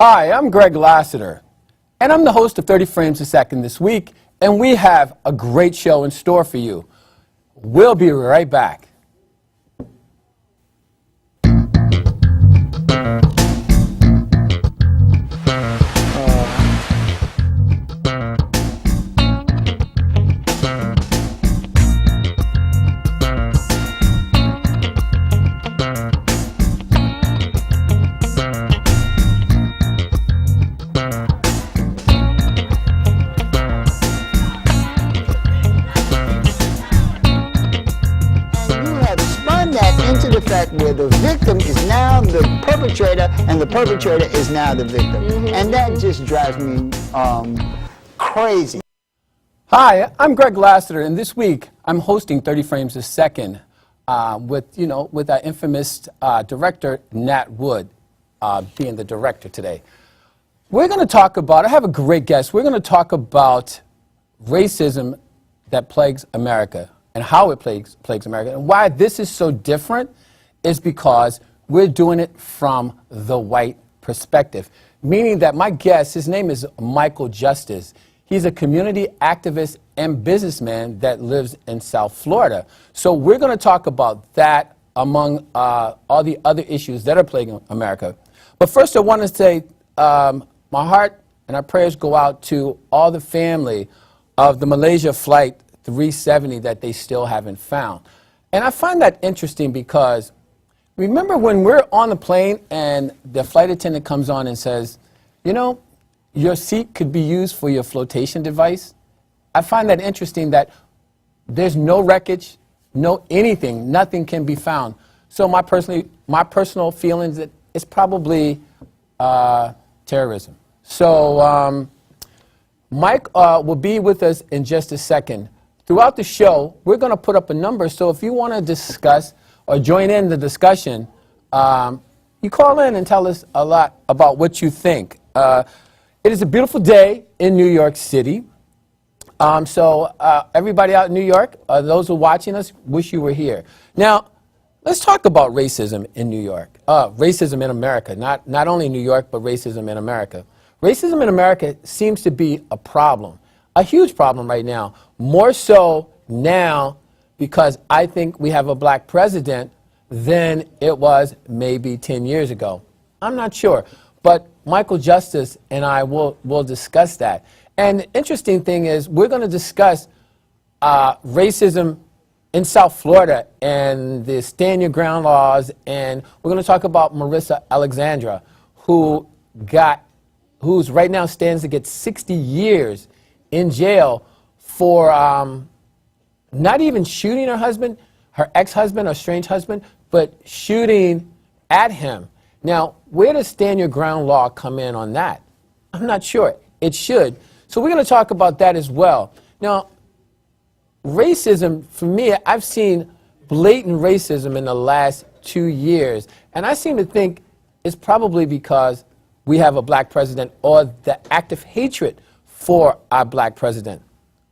Hi, I'm Greg Lassiter, and I'm the host of 30 Frames a Second this week, and we have a great show in store for you. We'll be right back. Where the victim is now the perpetrator and the perpetrator is now the victim. And that just drives me crazy. Hi, I'm Greg Lassiter, and this week I'm hosting 30 Frames a Second with our infamous director, Nat Wood, being the director today. We're going to talk about, I have a great guest, we're going to talk about racism that plagues America and how it plagues America, and why this is so different is because we're doing it from the white perspective, meaning that my guest, his name is Michael Justice. He's a community activist and businessman that lives in South Florida. So we're going to talk about that among all the other issues that are plaguing America. But first I want to say my heart and our prayers go out to all the family of the Malaysia Flight 370 that they still haven't found. And I find that interesting because remember when we're on the plane and the flight attendant comes on and says, you know, your seat could be used for your flotation device? I find that interesting that there's no wreckage, no anything, nothing can be found. So my personal feelings that it's probably terrorism. So Mike will be with us in just a second. Throughout the show, we're going to put up a number, so if you want to discuss or join in the discussion, you call in and tell us a lot about what you think. It is a beautiful day in New York City. So everybody out in New York, those who are watching us, wish you were here. Now, let's talk about racism in New York. Racism in America, not only New York, but racism in America. Racism in America seems to be a problem, a huge problem right now, more so now because I think we have a black president than it was maybe 10 years ago. I'm not sure, but Michael Justice and I will discuss that. And the interesting thing is we're going to discuss racism in South Florida and the Stand Your Ground laws, and we're going to talk about Marissa Alexandra, who's right now stands to get 60 years in jail for not even shooting her husband, her ex-husband or strange husband, but shooting at him. Now, where does Stand Your Ground law come in on that? I'm not sure. It should. So we're going to talk about that as well. Now, racism, for me, I've seen blatant racism in the last 2 years, and I seem to think it's probably because we have a black president or the active hatred for our black president.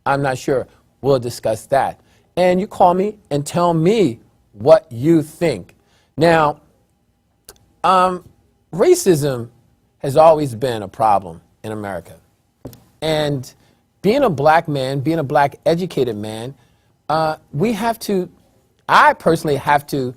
I'm not sure. We'll discuss that. And you call me and tell me what you think. Now, racism has always been a problem in America. And being a black man, being a black educated man, I personally have to,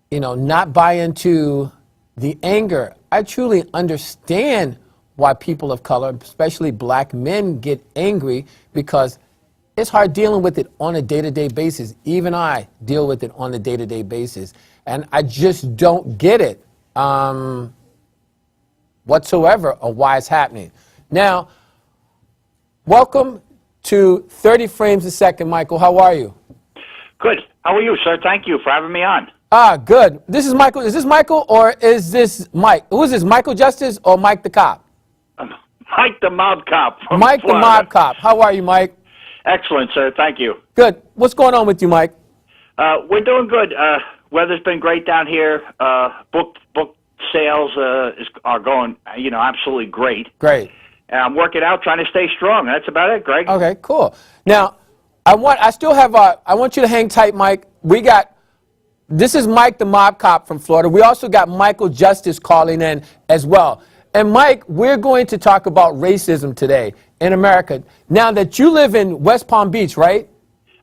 not buy into the anger. I truly understand why people of color, especially black men, get angry because it's hard dealing with it on a day-to-day basis. Even I deal with it on a day-to-day basis. And I just don't get it whatsoever of why it's happening. Now, welcome to 30 Frames a Second, Michael. How are you? Good. How are you, sir? Thank you for having me on. Good. This is Michael. Is this Michael or is this Mike? Who is this, Michael Justice or Mike the Cop? Mike the Mob Cop from Mike Florida. the Mob Cop. How are you, Mike? Excellent, sir. Thank you. Good. What's going on with you, Mike? We're doing good. Weather's been great down here. Book sales are going, absolutely great. Great. And I'm working out, trying to stay strong. That's about it, Greg. Okay, cool. Now, I want you to hang tight, Mike. This is Mike the Mob Cop from Florida. We also got Michael Justice calling in as well. And Mike, we're going to talk about racism today in America. Now that you live in West Palm Beach, right?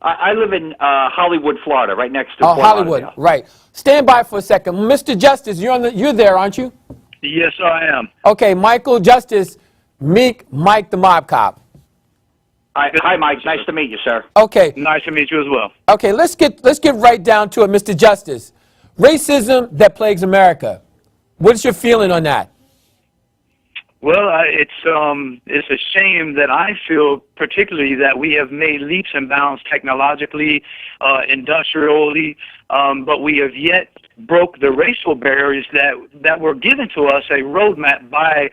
I live in Hollywood, Florida, right next to Fort Hollywood, Lauderdale. right. Stand by for a second. Mr. Justice, you're there, aren't you? Yes, I am. Okay, Michael Justice, meet Mike the Mob Cop. Hi, Mike. Nice to meet you, sir. Okay. Nice to meet you as well. Okay, let's get right down to it, Mr. Justice. Racism that plagues America. What's your feeling on that? Well, it's a shame that I feel particularly that we have made leaps and bounds technologically, industrially, but we have yet broke the racial barriers that were given to us, a roadmap by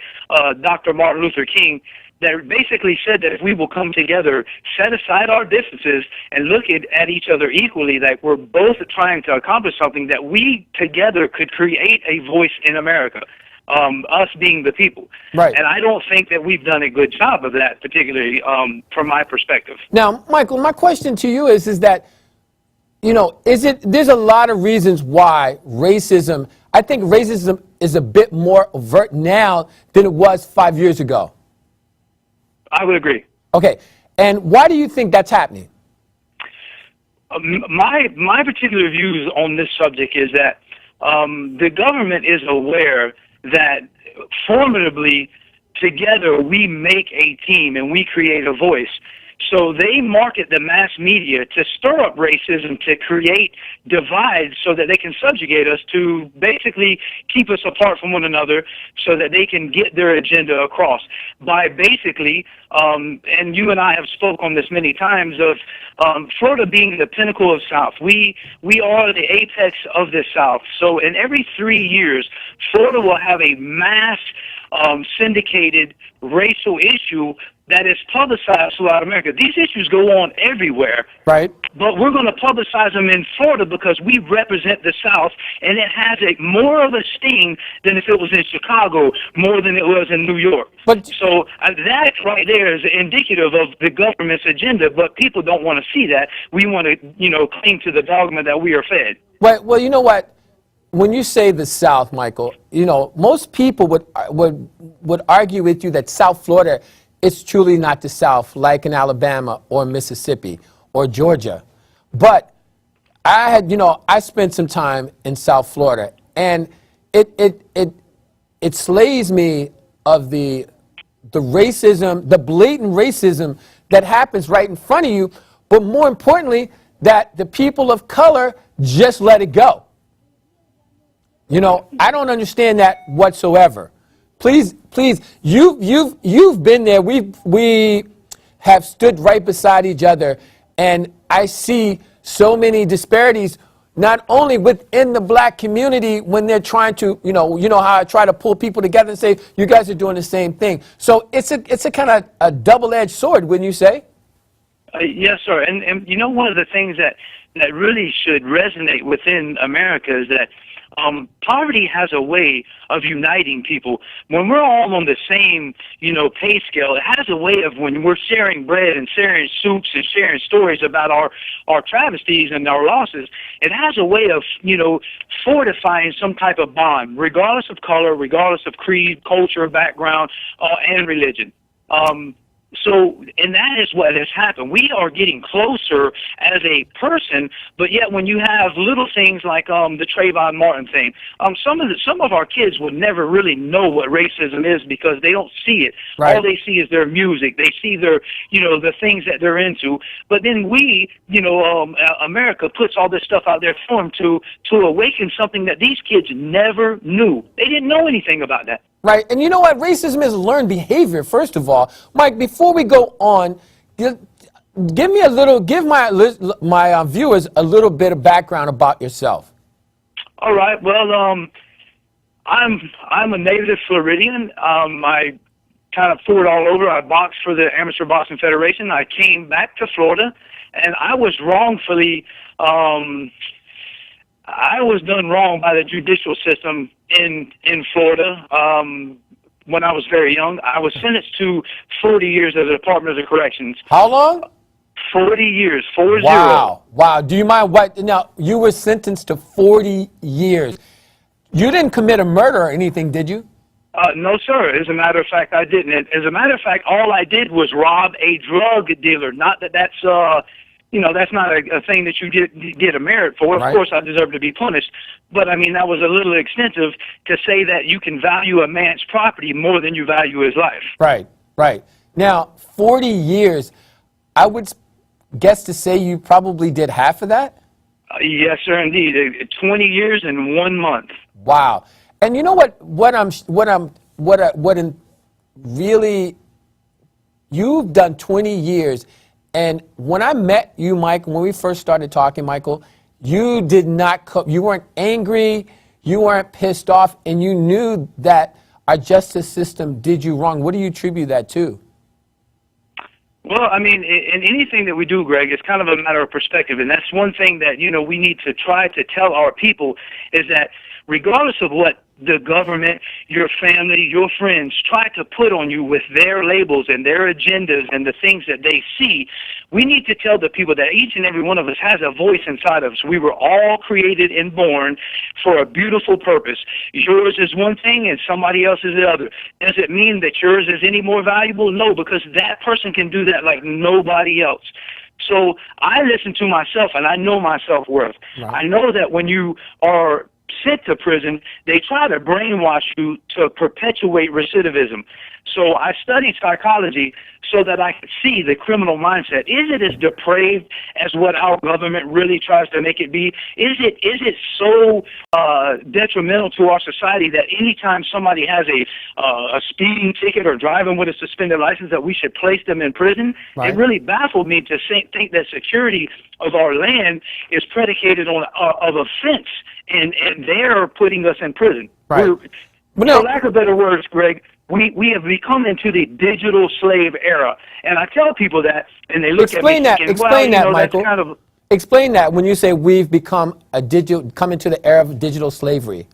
Dr. Martin Luther King, that basically said that if we will come together, set aside our differences, and look at each other equally, that we're both trying to accomplish something, that we together could create a voice in America, us being the people. Right. And I don't think that we've done a good job of that, particularly from my perspective. Now, Michael, my question to you is that, there's a lot of reasons why I think racism is a bit more overt now than it was 5 years ago. I would agree. Okay, and why do you think that's happening? My particular views on this subject is that the government is aware that formidably together we make a team and we create a voice. So they market the mass media to stir up racism, to create divides so that they can subjugate us, to basically keep us apart from one another so that they can get their agenda across by basically, and you and I have spoke on this many times, of Florida being the pinnacle of South. We are the apex of the South. So in every 3 years, Florida will have a mass syndicated racial issue that is publicized throughout America. These issues go on everywhere. Right. But we're going to publicize them in Florida because we represent the South, and it has more of a sting than if it was in Chicago, more than it was in New York. So that right there is indicative of the government's agenda, but people don't want to see that. We want to, cling to the dogma that we are fed. Right. Well, you know what? When you say the South, Michael, most people would argue with you that South Florida is truly not the South, like in Alabama or Mississippi or Georgia. But I spent some time in South Florida, and it slays me of the racism, the blatant racism that happens right in front of you, but more importantly, that the people of color just let it go. I don't understand that whatsoever. Please, you've been there. We have stood right beside each other, and I see so many disparities, not only within the black community when they're trying to, how I try to pull people together and say, you guys are doing the same thing. So it's a kind of a double-edged sword, wouldn't you say? Yes, sir. And one of the things that really should resonate within America is that poverty has a way of uniting people. When we're all on the same, pay scale, it has a way of, when we're sharing bread and sharing soups and sharing stories about our travesties and our losses, it has a way of, fortifying some type of bond, regardless of color, regardless of creed, culture, background, and religion. And that is what has happened. We are getting closer as a person, but yet when you have little things like the Trayvon Martin thing, some of our kids would never really know what racism is because they don't see it. Right. All they see is their music. They see their, the things that they're into. But then we, America puts all this stuff out there for them to awaken something that these kids never knew. They didn't know anything about that. Right, and you know what? Racism is learned behavior, first of all. Mike, before we go on, give my viewers a little bit of background about yourself. All right. Well, I'm a native Floridian. I kind of toured all over. I boxed for the Amateur Boxing Federation. I came back to Florida, and I was wrongfully. I was done wrong by the judicial system in Florida when I was very young. I was sentenced to 40 years at the Department of Corrections. How long? 40 years, 40. Wow. Do you mind what? Now, you were sentenced to 40 years. You didn't commit a murder or anything, did you? No, sir. As a matter of fact, I didn't. As a matter of fact, all I did was rob a drug dealer. Not that that's that's not a thing that you get a merit for. Of Right. course, I deserve to be punished. But I mean, that was a little extensive to say that you can value a man's property more than you value his life. Right, right. Now, 40 years, I would guess to say you probably did half of that? Yes, sir, indeed. 20 years and 1 month. Wow. And you know really, you've done 20 years. And when I met you, Mike, when we first started talking, Michael, you did not, you weren't angry, you weren't pissed off, and you knew that our justice system did you wrong. What do you attribute that to? Well, I mean, in anything that we do, Greg, it's kind of a matter of perspective. And that's one thing that, we need to try to tell our people is that regardless of what the government, your family, your friends try to put on you with their labels and their agendas and the things that they see, we need to tell the people that each and every one of us has a voice inside of us. We were all created and born for a beautiful purpose. Yours is one thing and somebody else is the other. Does it mean that yours is any more valuable? No, because that person can do that like nobody else. So I listen to myself and I know my self-worth. Right. I know that when you are sent to prison, they try to brainwash you to perpetuate recidivism. So I studied psychology so that I could see the criminal mindset. Is it as depraved as what our government really tries to make it be? Is it so detrimental to our society that anytime somebody has a speeding ticket or driving with a suspended license that we should place them in prison? Right. It really baffled me to think that security of our land is predicated on of offense, and they're putting us in prison. Right. For lack of better words, Greg, we have become into the digital slave era. And I tell people that, and they look Explain at that. me thinking, Explain that, that's Michael. kind of, Explain that when you say we've come into the era of digital slavery.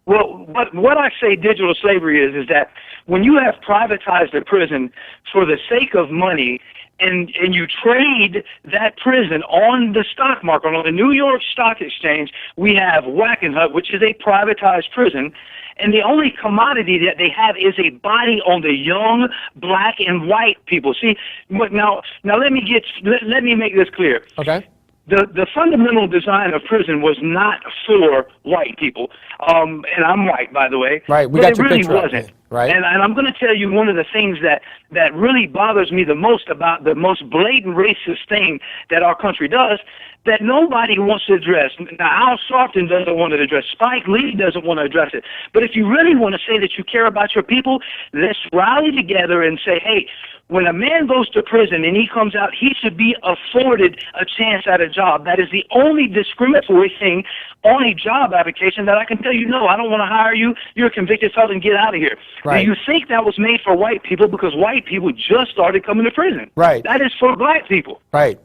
well, what I say digital slavery is that when you have privatized a prison for the sake of money, and you trade that prison on the stock market, on the New York Stock Exchange, we have Wackenhut, which is a privatized prison, and the only commodity that they have is a body on the young black and white people. See, now let me make this clear. Okay. The fundamental design of prison was not for white people, and I'm white, by the way. Right, we but got your it really picture up wasn't. here, right? And I'm going to tell you one of the things that really bothers me the most about the most blatant racist thing that our country does that nobody wants to address. Now, Al Sharpton doesn't want to address. Spike Lee doesn't want to address it. But if you really want to say that you care about your people, let's rally together and say, hey, when a man goes to prison and he comes out, he should be afforded a chance at a job. That is the only discriminatory thing on a job application that I can tell you, no, I don't want to hire you. You're a convicted felon. Get out of here. Right. Do you think that was made for white people because white people just started coming to prison? Right. That is for black people. Right.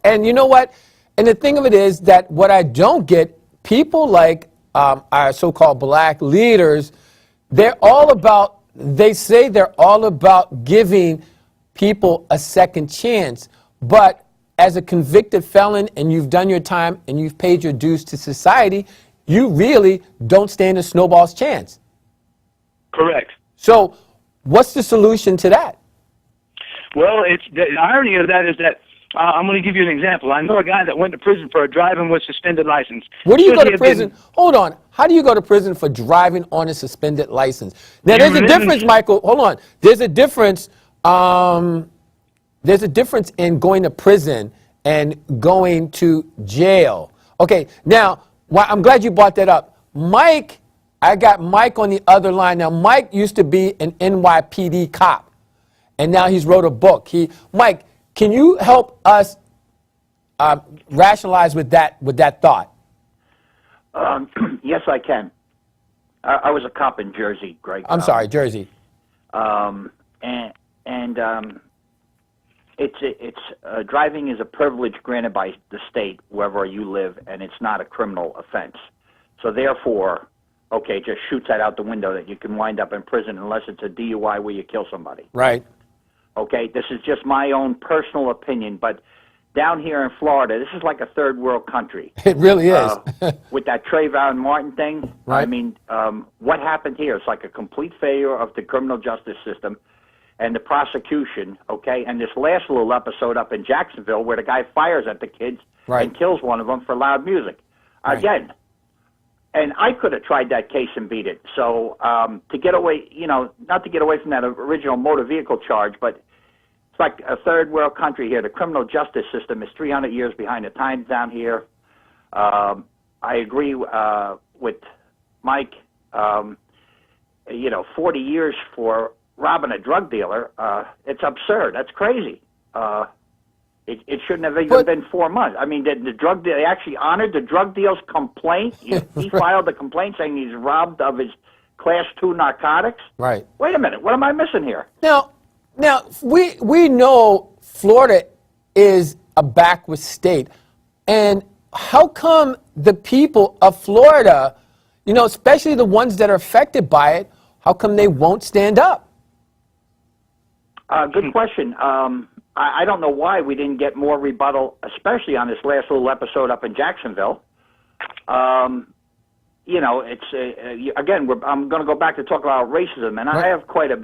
And you know what? And the thing of it is that what I don't get, people like our so-called black leaders, they say they're all about giving people a second chance. But as a convicted felon and you've done your time and you've paid your dues to society, you really don't stand a snowball's chance. Correct. So what's the solution to that? Well, the irony of that is that I'm going to give you an example. I know a guy that went to prison for driving with suspended license. Where do you Should go he to have prison? been- Hold on. How do you go to prison for driving on a suspended license? Now, there's a live in- difference, Michael. Hold on. There's a difference. There's a difference in going to prison and going to jail. Okay. Now, I'm glad you brought that up. Mike, I got Mike on the other line. Now, Mike used to be an NYPD cop, and now he's wrote a book. Mike, can you help us rationalize with that thought? Yes, I can. I was a cop in Jersey, Greg. I'm sorry, Jersey. It's driving is a privilege granted by the state wherever you live, and it's not a criminal offense. So therefore, okay, just shoots that out the window that you can wind up in prison unless it's a DUI where you kill somebody. Right. Okay, this is just my own personal opinion, but down here in Florida, this is like a third world country. It really is. With that Trayvon Martin thing, Right. I mean, what happened here? It's like a complete failure of the criminal justice system and the prosecution, okay? And this last little episode up in Jacksonville where the guy fires at the kids Right. and kills one of them for loud music. Right. Again, and I could have tried that case and beat it. So to get away, not to get away from that original motor vehicle charge, but it's like a third world country here. The criminal justice system is 300 years behind the times down here. I agree with Mike. 40 years for robbing a drug dealer, it's absurd. That's crazy. It shouldn't have even been 4 months. I mean, the drug deal, they actually honored the drug deal's complaint. He filed a complaint saying he's robbed of his Class 2 narcotics. Right. Wait a minute. What am I missing here? Now, we know Florida is a backward state. And how come the people of Florida, especially the ones that are affected by it, how come they won't stand up? Good question. I don't know why we didn't get more rebuttal, especially on this last little episode up in Jacksonville. It's again, I'm going to go back to talk about racism, and I have quite a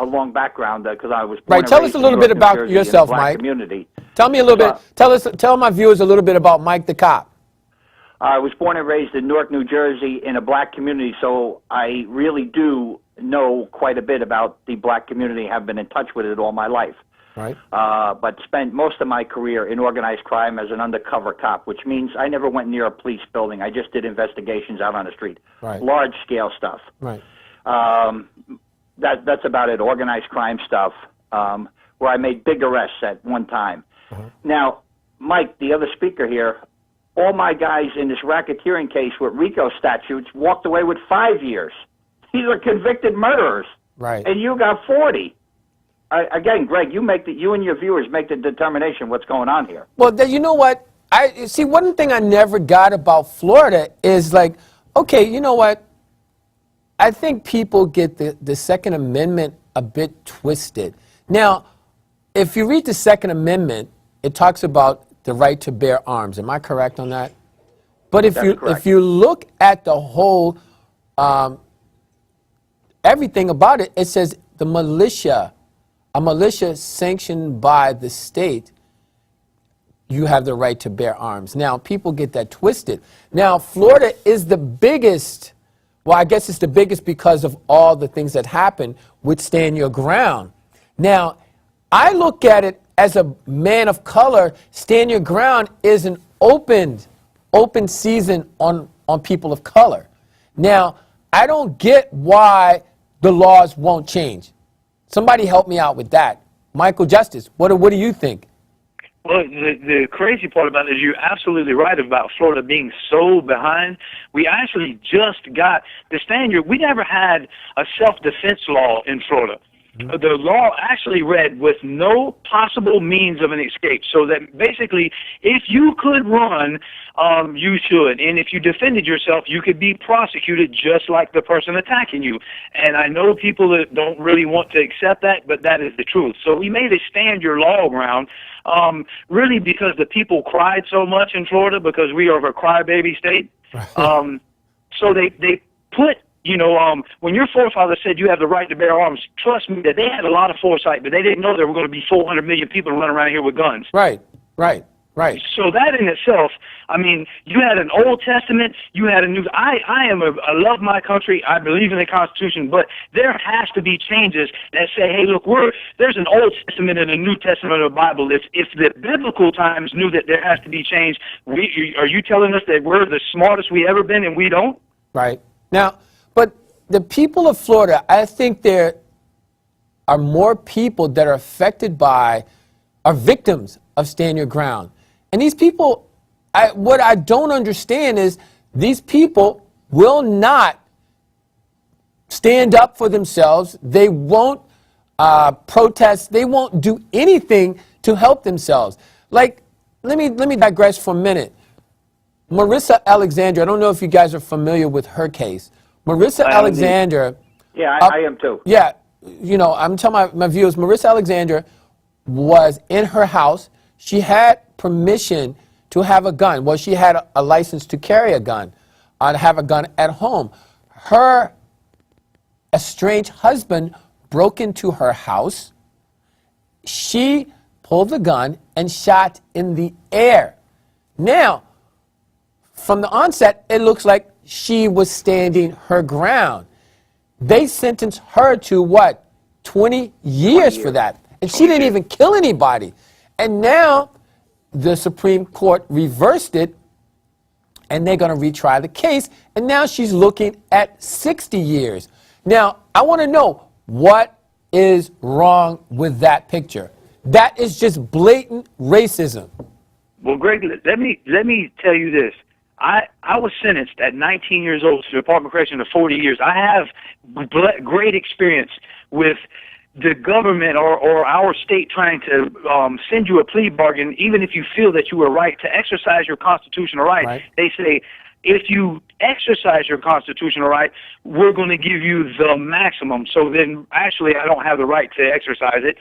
long background because I was born Right. Tell us a little bit about yourself, Mike. Community. Tell me a little bit. Tell my viewers a little bit about Mike the cop. I was born and raised in Newark, New Jersey, in a black community, so I really do know quite a bit about the black community. Have been in touch with it all my life. Right. But spent most of my career in organized crime as an undercover cop, which means I never went near a police building. I just did investigations out on the street, Right. large-scale stuff. Right. That's about it, organized crime stuff, where I made big arrests at one time. Now, Mike, the other speaker here, all my guys in this racketeering case with RICO statutes walked away with 5 years. These are convicted murderers. Right. And you got 40. Again, Greg, you and your viewers make the determination what's going on here. Well, you know what? I see. One thing I never got about Florida is like, okay, you know what? I think people get the Second Amendment a bit twisted. Now, if you read the Second Amendment, it talks about the right to bear arms. Am I correct on that? But if you look at the whole everything about it, it says the militia. A militia sanctioned by the state, you have the right to bear arms. Now, people get that twisted. Now, Florida is the biggest, well, I guess it's the biggest because of all the things that happen with Stand Your Ground. Now, I look at it as a man of color. Stand Your Ground is an open season on people of color. Now, I don't get why the laws won't change. Somebody help me out with that. Michael Justice, what do you think? Well, the crazy part about it is you're absolutely right about Florida being so behind. We actually just got the standard. We never had a self-defense law in Florida. The law actually read with no possible means of an escape. So that basically, if you could run, you should. And if you defended yourself, you could be prosecuted just like the person attacking you. And I know people that don't really want to accept that, but that is the truth. So we made a stand your law ground, really because the people cried so much in Florida because we are a crybaby state. So they put, when your forefathers said you have the right to bear arms, trust me that they had a lot of foresight, but they didn't know there were going to be 400 million people running around here with guns. Right. So that in itself, I mean, you had an Old Testament, you had a New. I love my country. I believe in the Constitution, but there has to be changes that say, hey, look, there's an Old Testament and a New Testament of the Bible. If the biblical times knew that there has to be change, are you telling us that we're the smartest we ever been and we don't? Right. Now, but the people of Florida, I think there are more people that are affected by, are victims of Stand Your Ground. And these people, what I don't understand is these people will not stand up for themselves. They won't protest. They won't do anything to help themselves. Like, let me digress for a minute. Marissa Alexander, I don't know if you guys are familiar with her case. Marissa Alexander. Yeah, I am too. Yeah, I'm telling my viewers, Marissa Alexander was in her house. She had permission to have a gun. Well, she had a license to carry a gun, to have a gun at home. Her estranged husband broke into her house. She pulled the gun and shot in the air. Now, from the onset, it looks like she was standing her ground. They sentenced her to what? 20 years for that. And she didn't even kill anybody. And now the Supreme Court reversed it, and they're going to retry the case. And now she's looking at 60 years. Now, I want to know, what is wrong with that picture? That is just blatant racism. Well, Greg, let me tell you this. I was sentenced at 19 years old to the Department of Corrections to 40 years. I have great experience with the government or our state trying to send you a plea bargain, even if you feel that you were right to exercise your constitutional right. They say, if you exercise your constitutional right, we're going to give you the maximum. So then, actually, I don't have the right to exercise it.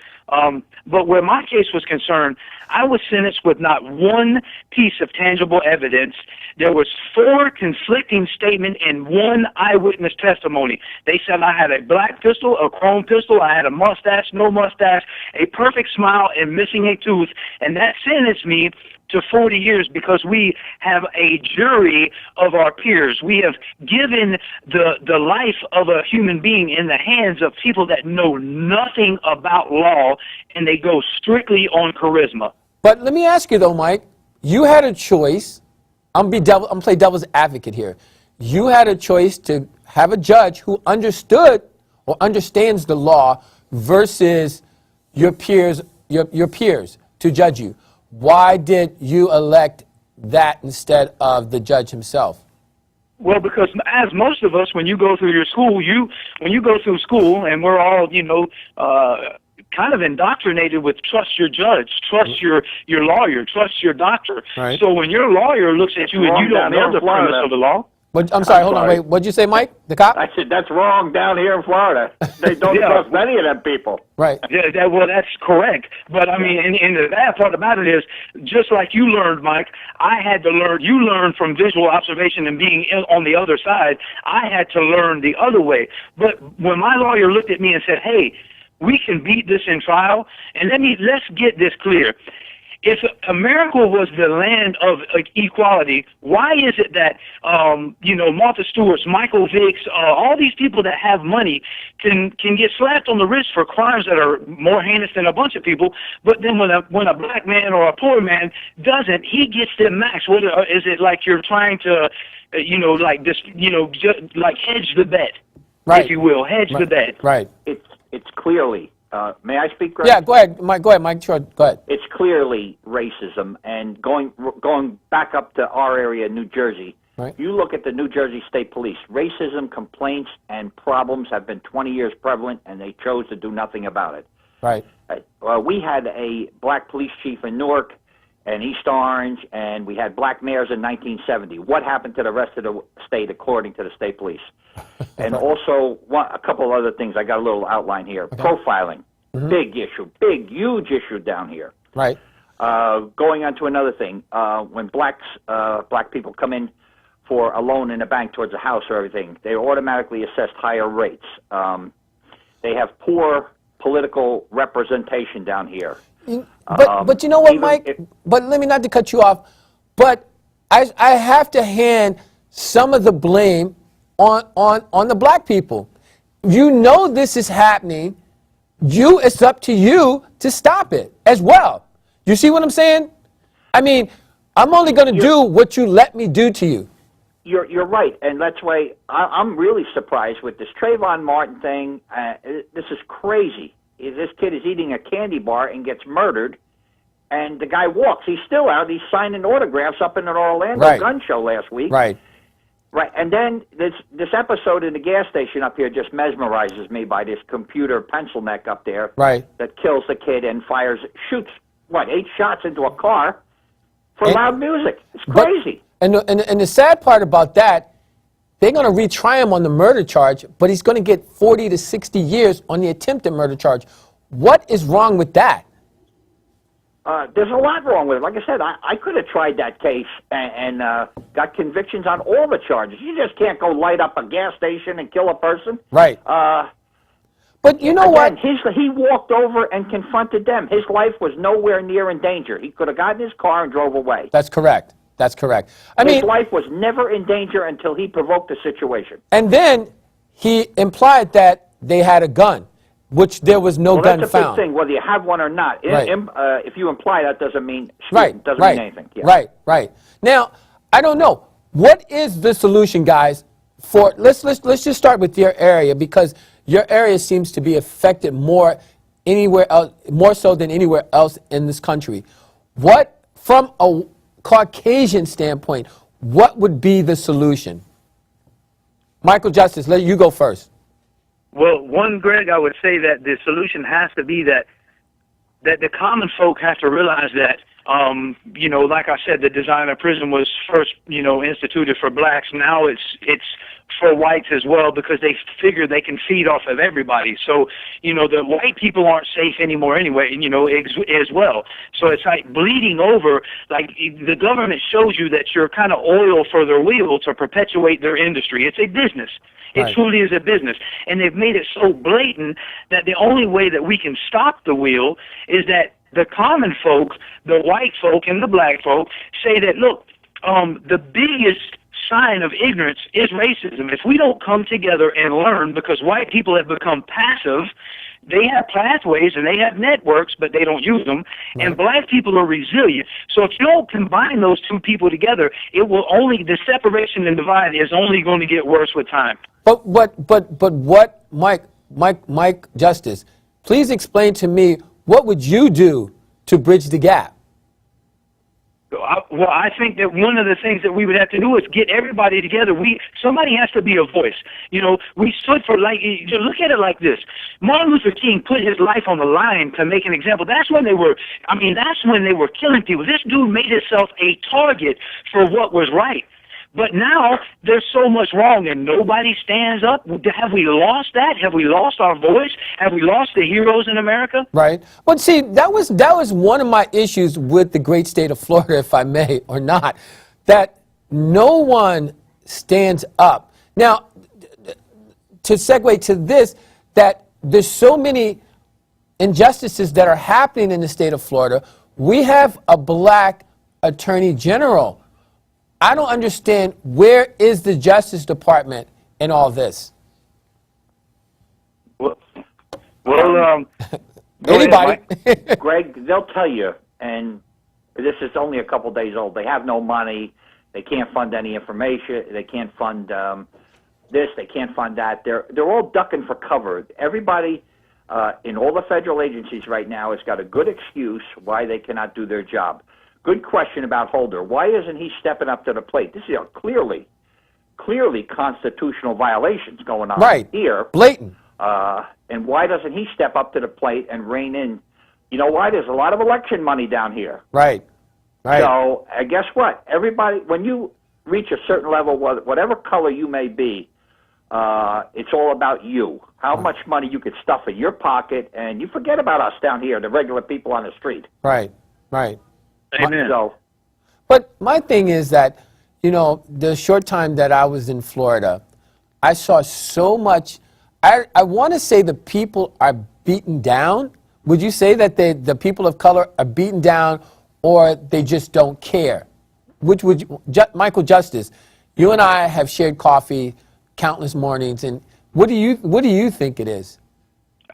But where my case was concerned, I was sentenced with not one piece of tangible evidence. There was 4 conflicting statements and 1 eyewitness testimony. They said I had a black pistol, a chrome pistol, I had a mustache, no mustache, a perfect smile, and missing a tooth. And that sentenced me to 40 years because we have a jury of our peers. We have given the life of a human being in the hands of people that know nothing about law, and they go strictly on charisma. But let me ask you, though, Mike, you had a choice. I'm going to play devil's advocate here. You had a choice to have a judge who understood or understands the law versus your peers to judge you. Why did you elect that instead of the judge himself? Well, because as most of us, when you go through your school, when you go through school, and we're all, kind of indoctrinated with trust your judge, trust your lawyer, trust your doctor. Right. So when your lawyer looks at you and you don't know the premise of the law. I'm sorry, hold on, wait. What'd you say, Mike? The cop? I said, that's wrong down here in Florida. They don't trust any of them people. Right. Yeah, well, that's correct. But, I mean, and the bad part about it is, just like you learned, Mike, I had to learn, you learned from visual observation and being on the other side. I had to learn the other way. But when my lawyer looked at me and said, hey, we can beat this in trial, and let's get this clear. If America was the land of equality, why is it that, Martha Stewart's, Michael Vick's, all these people that have money can get slapped on the wrist for crimes that are more heinous than a bunch of people, but then when a black man or a poor man doesn't, he gets the max? What is it like you're trying to, like hedge the bet, right, if you will, hedge the bet? Right. It's clearly. May I speak, Greg? Yeah, go ahead, Mike. Sure, go ahead. It's clearly racism, and going back up to our area, New Jersey. Right. You look at the New Jersey State Police. Racism complaints and problems have been 20 years prevalent, and they chose to do nothing about it. Right. We had a black police chief in Newark and East Orange, and we had black mayors in 1970. What happened to the rest of the state, according to the state police? And also, a couple other things. I got a little outline here. Okay. Profiling, big issue, huge issue down here. Right. Going on to another thing, when black people come in for a loan in a bank towards a house or everything, they are automatically assessed higher rates. They have poor political representation down here. But you know what, Mike? But let me not to cut you off, but I have to hand some of the blame on the black people. You know this is happening. It's up to you to stop it as well. You see what I'm saying? I mean, I'm only going to do what you let me do to you. You're right, and that's why I'm really surprised with this Trayvon Martin thing. This is crazy. This kid is eating a candy bar and gets murdered, and the guy walks. He's still out. He's signing autographs up in an Orlando gun show last week. Right. Right, and then this episode in the gas station up here just mesmerizes me by this computer pencil neck up there that kills the kid and shoots 8 shots into a car for loud music. It's crazy. And the sad part about that, they're going to retry him on the murder charge, but he's going to get 40 to 60 years on the attempted murder charge. What is wrong with that? there's a lot wrong with it. Like I said, I could have tried that case and got convictions on all the charges. You just can't go light up a gas station and kill a person. Right. But you know what? He walked over and confronted them. His life was nowhere near in danger. He could have gotten his car and drove away. That's correct. That's correct. His life was never in danger until he provoked the situation. And then he implied that they had a gun, which there was no gun that's a found. big thing, whether you have one or not. Right. If you imply that, doesn't mean Right. doesn't Right. mean anything. Yeah. Right. Right. Now, I don't know. What is the solution, guys? For let's just start with your area, because your area seems to be affected more anywhere else, more so than anywhere else in this country. What, from a Caucasian standpoint, what would be the solution? Michael Justice, let you go first. Well, one, Greg, I would say that the solution has to be that the common folk have to realize that, like I said, the design of prison was first, instituted for blacks. Now it's for whites as well, because they figure they can feed off of everybody. So, the white people aren't safe anymore anyway, as well. So it's like bleeding over, like the government shows you that you're kind of oil for their wheel to perpetuate their industry. It's a business. It truly is a business. And they've made it so blatant that the only way that we can stop the wheel is that the common folk, the white folk and the black folk, say that, look, the biggest sign of ignorance is racism. If we don't come together and learn, because white people have become passive, they have pathways and they have networks, but they don't use them. Right. And black people are resilient. So if you don't combine those two people together, the separation and divide is only going to get worse with time. But what, Mike Justice, please explain to me, what would you do to bridge the gap? Well, I think that one of the things that we would have to do is get everybody together. Somebody has to be a voice. We stood for, look at it like this. Martin Luther King put his life on the line to make an example. That's when they were killing people. This dude made himself a target for what was right. But now there's so much wrong and nobody stands up. Have we lost that? Have we lost our voice? Have we lost the heroes in America? Right. But see, that was one of my issues with the great state of Florida, if I may, or not, that no one stands up. Now, to segue to this, that there's so many injustices that are happening in the state of Florida. We have a black attorney general. I don't understand, where is the Justice Department in all this? Well, anybody? Greg, they'll tell you, and this is only a couple days old. They have no money. They can't fund any information. They can't fund this. They can't fund that. They're all ducking for cover. Everybody in all the federal agencies right now has got a good excuse why they cannot do their job. Good question about Holder. Why isn't he stepping up to the plate? This is clearly constitutional violations going on here. Blatant. And why doesn't he step up to the plate and rein in? You know why? There's a lot of election money down here. Right. So guess what? Everybody, when you reach a certain level, whatever color you may be, it's all about you. How much money you could stuff in your pocket, and you forget about us down here, the regular people on the street. Right. Amen. But my thing is that, the short time that I was in Florida, I saw so much. I want to say the people are beaten down. Would you say that the people of color are beaten down, or they just don't care? Which would Michael Justice, you and I have shared coffee countless mornings, and what do you think it is?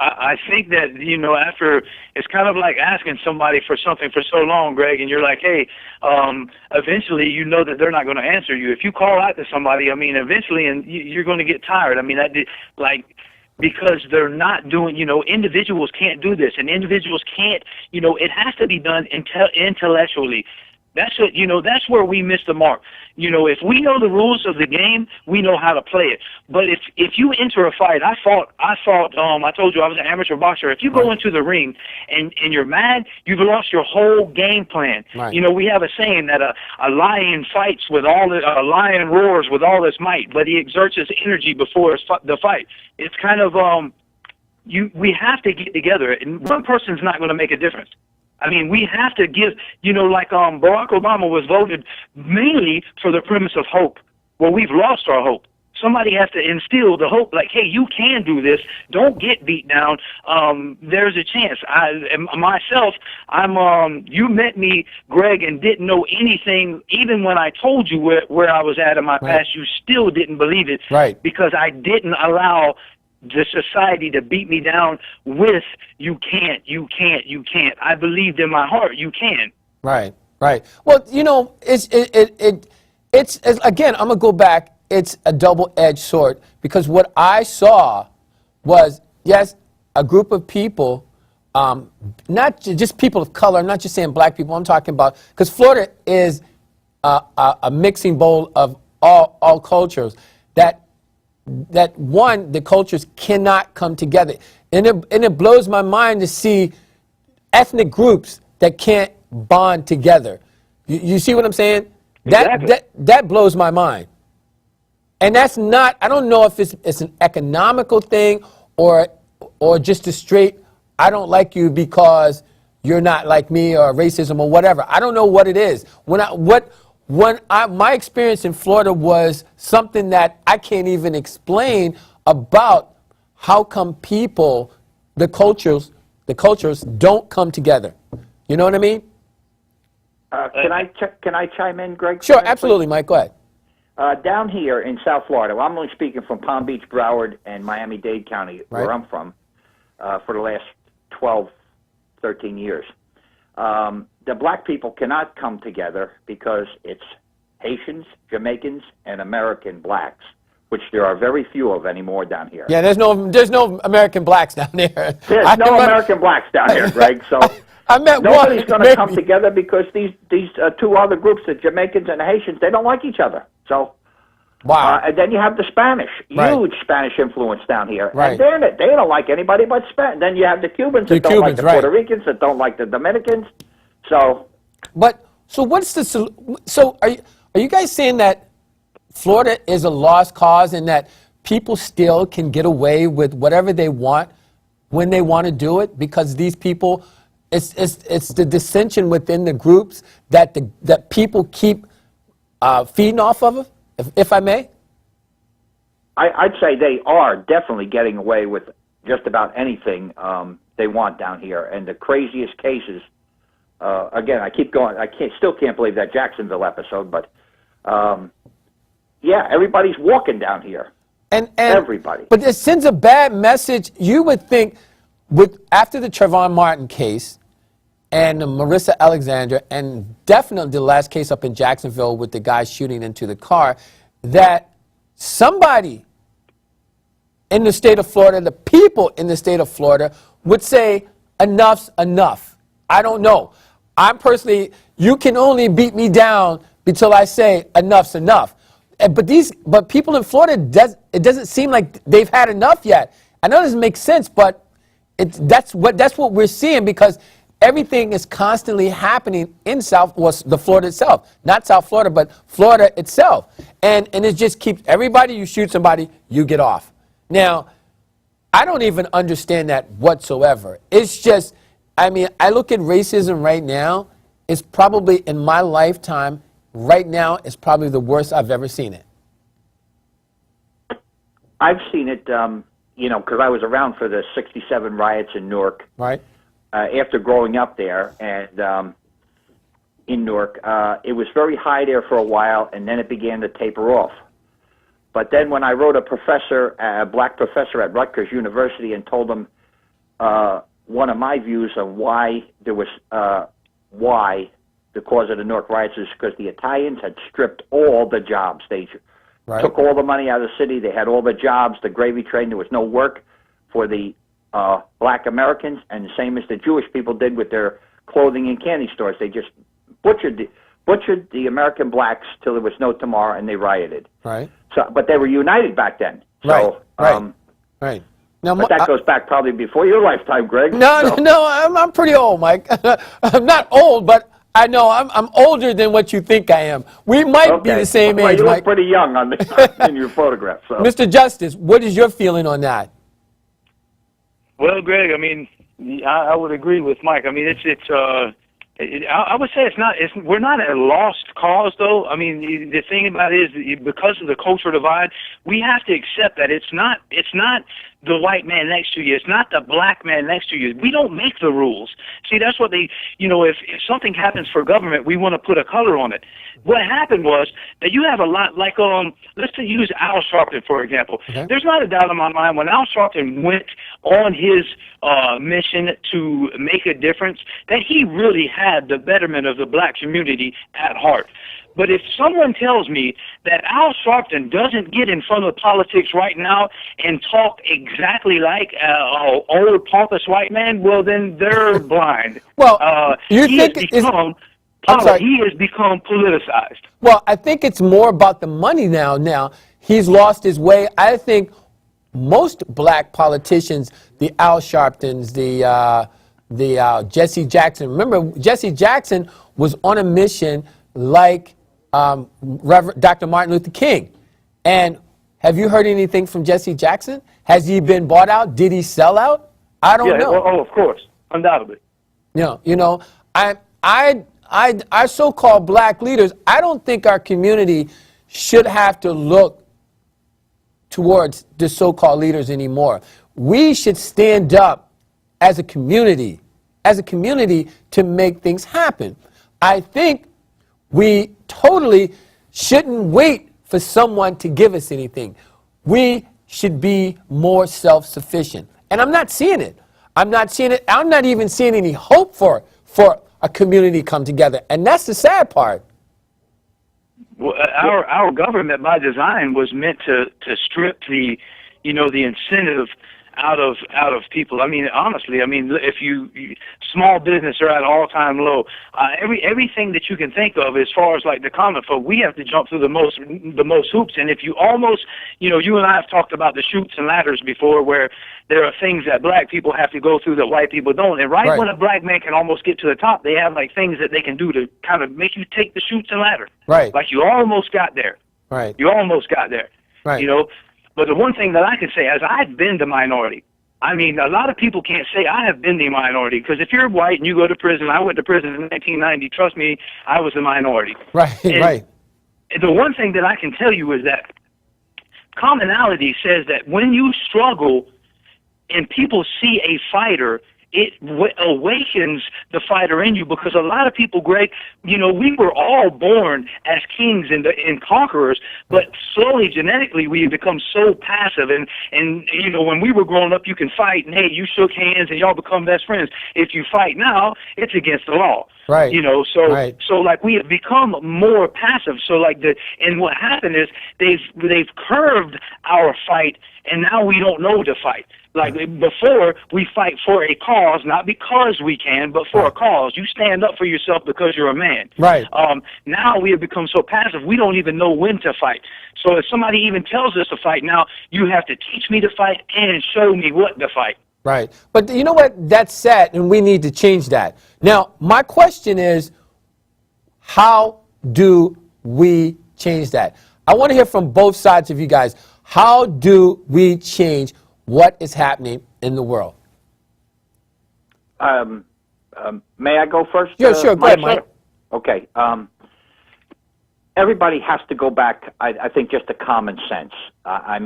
I think that, after, it's kind of like asking somebody for something for so long, Greg, and you're like, hey, eventually you know that they're not going to answer you. If you call out to somebody, eventually, and you're going to get tired. Because they're not doing, individuals can't do this, and individuals can't, it has to be done intellectually. That's where we miss the mark. If we know the rules of the game, we know how to play it. But if you enter a fight, I told you I was an amateur boxer. If you go into the ring and you're mad, you've lost your whole game plan. Right. We have a saying that a lion fights a lion roars with all his might, but he exerts his energy before the fight. It's kind of, we have to get together, and one person's not going to make a difference. I mean, we have to give, like Barack Obama was voted mainly for the premise of hope. Well, we've lost our hope. Somebody has to instill the hope, like, hey, you can do this. Don't get beat down. There's a chance. You met me, Greg, and didn't know anything. Even when I told you where I was at in my past, you still didn't believe it. Right. Because I didn't allow the society to beat me down with, you can't. I believed in my heart, you can. Right. Well, it's again, I'm going to go back. It's a double-edged sword because what I saw was, yes, a group of people, not just people of color. I'm not just saying black people. I'm talking about, because Florida is a mixing bowl of all cultures, that the cultures cannot come together. And it blows my mind to see ethnic groups that can't bond together. You see what I'm saying? Exactly. That blows my mind. And that's not, I don't know if it's an economical thing or just a straight, I don't like you because you're not like me, or racism or whatever. I don't know what it is. My experience in Florida was something that I can't even explain about how come the cultures don't come together. You know what I mean? Can I chime in, Greg? Sure, absolutely, Mike. Go ahead. Down here in South Florida, well, I'm only speaking from Palm Beach, Broward, and Miami-Dade County, where I'm from, for the last 12, 13 years. The black people cannot come together because it's Haitians, Jamaicans, and American blacks, which there are very few of anymore down here. Yeah, there's no American blacks down there. There's no American blacks down here, Greg. So nobody's going to come together because these two other groups, the Jamaicans and the Haitians, they don't like each other. So, wow. And then you have the Spanish, huge Spanish influence down here. Right. And they don't like anybody but Spanish. Then you have the Cubans that don't like the Puerto Ricans, that don't like the Dominicans. So, are you guys saying that Florida is a lost cause and that people still can get away with whatever they want when they want to do it because these people, it's the dissension within the groups that people keep feeding off of, if I may? I'd say they are definitely getting away with just about anything they want down here. And the craziest cases, again, I keep going, still can't believe that Jacksonville episode, but yeah, everybody's walking down here. And everybody. But it sends a bad message. You would think, after the Trayvon Martin case, and Marissa Alexander, and definitely the last case up in Jacksonville with the guy shooting into the car, that somebody in the state of Florida, the people in the state of Florida, would say, enough's enough. I don't know. You can only beat me down until I say enough's enough. But people in Florida, it doesn't seem like they've had enough yet. I know it doesn't make sense, but that's what we're seeing because everything is constantly happening in the Florida itself. Not South Florida, but Florida itself. And it just keeps, everybody, you shoot somebody, you get off. Now, I don't even understand that whatsoever. It's just, I look at racism right now, it's probably, in my lifetime, right now, it's probably the worst I've ever seen it. I've seen it, because I was around for the '67 riots in Newark. Right. After growing up there and in Newark, it was very high there for a while, and then it began to taper off. But then when I wrote a black professor at Rutgers University and told him one of my views of why the cause of the Newark riots is because the Italians had stripped all the jobs. They took all the money out of the city. They had all the jobs, the gravy train. There was no work for the black Americans, and the same as the Jewish people did with their clothing and candy stores. They just butchered the American blacks till there was no tomorrow, and they rioted. Right. So, but they were united back then. So, right. Now, but that goes back probably before your lifetime, Greg. No, I'm pretty old, Mike. I'm not old, but I know I'm older than what you think I am. We might be the same age, you Mike. look pretty young in your photograph. So. Mr. Justice, what is your feeling on that? Well, Greg, I would agree with Mike. I mean, I would say we're not at a lost cause, though. I mean, the thing about it is, because of the cultural divide, we have to accept that it's not the white man next to you. It's not the black man next to you. We don't make the rules. See, that's what if something happens for government, we want to put a color on it. What happened was that you have a lot, like, let's use Al Sharpton, for example. Okay. There's not a doubt in my mind when Al Sharpton went on his mission to make a difference, that he really had the betterment of the black community at heart. But if someone tells me that Al Sharpton doesn't get in front of politics right now and talk exactly like an old pompous white man, well, then they're blind. Well, you think he has become politicized. Well, I think it's more about the money now. Now, he's lost his way. I think most black politicians, the Al Sharptons, the Jesse Jackson. Remember, Jesse Jackson was on a mission like Reverend Dr. Martin Luther King. And have you heard anything from Jesse Jackson? Has he been bought out? Did he sell out? I don't know. Oh, of course, undoubtedly. Our so-called black leaders, I don't think our community should have to look towards the so-called leaders anymore. We should stand up as a community to make things happen. I think we totally shouldn't wait for someone to give us anything. We should be more self-sufficient. And I'm not seeing it. I'm not even seeing any hope for a community come together. And that's the sad part. Well, our government by design was meant to strip the incentive out of people. I mean, honestly, if small business are at all-time low. Everything that you can think of as far as like the common folk, we have to jump through the most hoops. And if you almost, you and I have talked about the chutes and ladders before, where there are things that black people have to go through that white people don't. And right when a black man can almost get to the top, they have like things that they can do to kind of make you take the chutes and ladders. Right. Like you almost got there. Right. You almost got there. Right. But the one thing that I can say is I've been the minority. I mean, a lot of people can't say I have been the minority, because if you're white and you go to prison, I went to prison in 1990, trust me, I was the minority. Right, right. The one thing that I can tell you is that commonality says that when you struggle and people see a fighter, it awakens the fighter in you, because a lot of people, Greg, we were all born as kings and conquerors, but slowly, genetically, we have become so passive. And when we were growing up, you can fight, and hey, you shook hands, and y'all become best friends. If you fight now, it's against the law. Right. So like we have become more passive. So like and what happened is they've curved our fight, and now we don't know to fight. Like before, we fight for a cause, not because we can, but for a cause. You stand up for yourself because you're a man. Right. Now we have become so passive, we don't even know when to fight. So if somebody even tells us to fight, now you have to teach me to fight and show me what to fight. Right. But you know what? That's sad, and we need to change that. Now, my question is, how do we change that? I want to hear from both sides of you guys. How do we change what is happening in the world? May I go first? Yeah, sure. Go ahead, Mike. Okay. Everybody has to go back, I think, just to common sense. I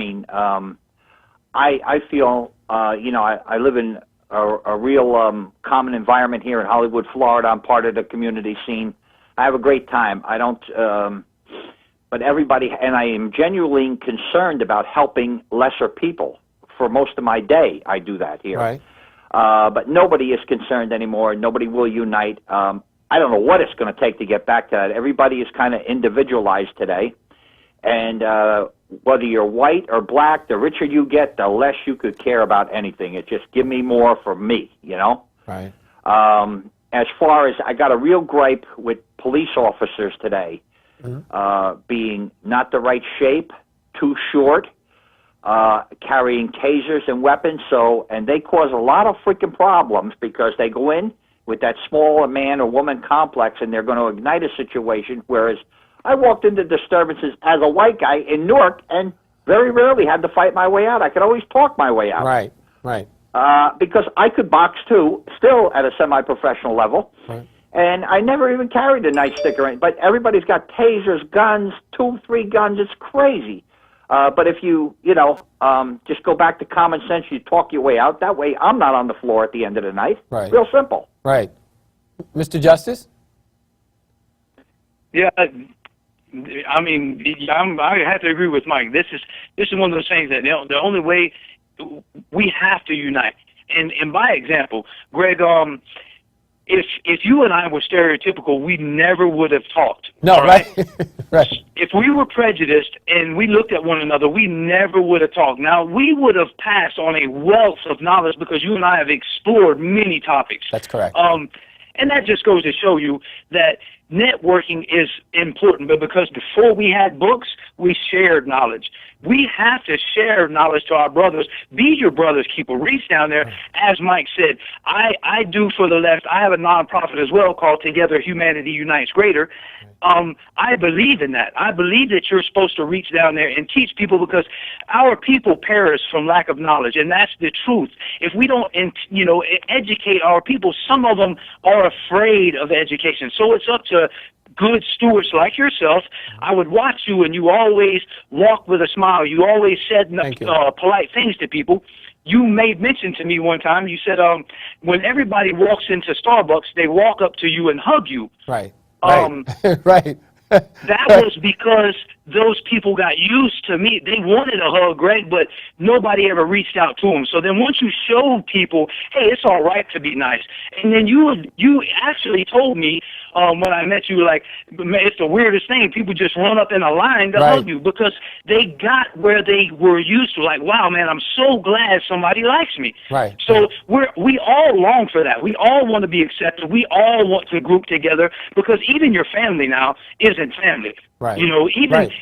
feel, I live in a real common environment here in Hollywood, Florida. I'm part of the community scene. I have a great time. I don't, but everybody, and I am genuinely concerned about helping lesser people. For most of my day, I do that here. Right. But nobody is concerned anymore. Nobody will unite. I don't know what it's going to take to get back to that. Everybody is kind of individualized today. And whether you're white or black, the richer you get, the less you could care about anything. It's just give me more for me, Right. As far as I got a real gripe with police officers today, being not the right shape, too short, carrying tasers and weapons. And they cause a lot of freaking problems because they go in with that small man or woman complex, and they're going to ignite a situation. Whereas I walked into disturbances as a white guy in Newark and very rarely had to fight my way out. I could always talk my way out. Right, right. because I could box too, still at a semi-professional level. Right. And I never even carried a nightstick or anything. But everybody's got tasers, guns, 2, 3 guns. It's crazy. But if you just go back to common sense, you talk your way out. That way, I'm not on the floor at the end of the night. Right. Real simple. Right. Mr. Justice? Yeah, I mean, I have to agree with Mike. This is one of those things that the only way we have to unite. And by example, Greg, if you and I were stereotypical, we never would have talked. No, right? Right. If we were prejudiced and we looked at one another, we never would have talked. Now, we would have passed on a wealth of knowledge because you and I have explored many topics. That's correct. And that just goes to show you that networking is important, but because before we had books, we shared knowledge. We have to share knowledge to our brothers. Be your brother's keeper. Reach down there. As Mike said, I do for the left. I have a nonprofit as well called Together Humanity Unites Greater. I believe in that. I believe that you're supposed to reach down there and teach people because our people perish from lack of knowledge, and that's the truth. If we don't, educate our people, some of them are afraid of education. So it's up to good stewards like yourself. I would watch you, and you always walk with a smile. You always said polite things to people. You made mention to me one time. You said when everybody walks into Starbucks, they walk up to you and hug you. Right. Right. That was because those people got used to me. They wanted a hug, Greg, but nobody ever reached out to them. So then once you showed people, hey, it's all right to be nice, and then you actually told me when I met you, like, it's the weirdest thing. People just run up in a line to hug you because they got where they were used to. Like, wow, man, I'm so glad somebody likes me. Right. So we all long for that. We all want to be accepted. We all want to group together because even your family now isn't family. Right.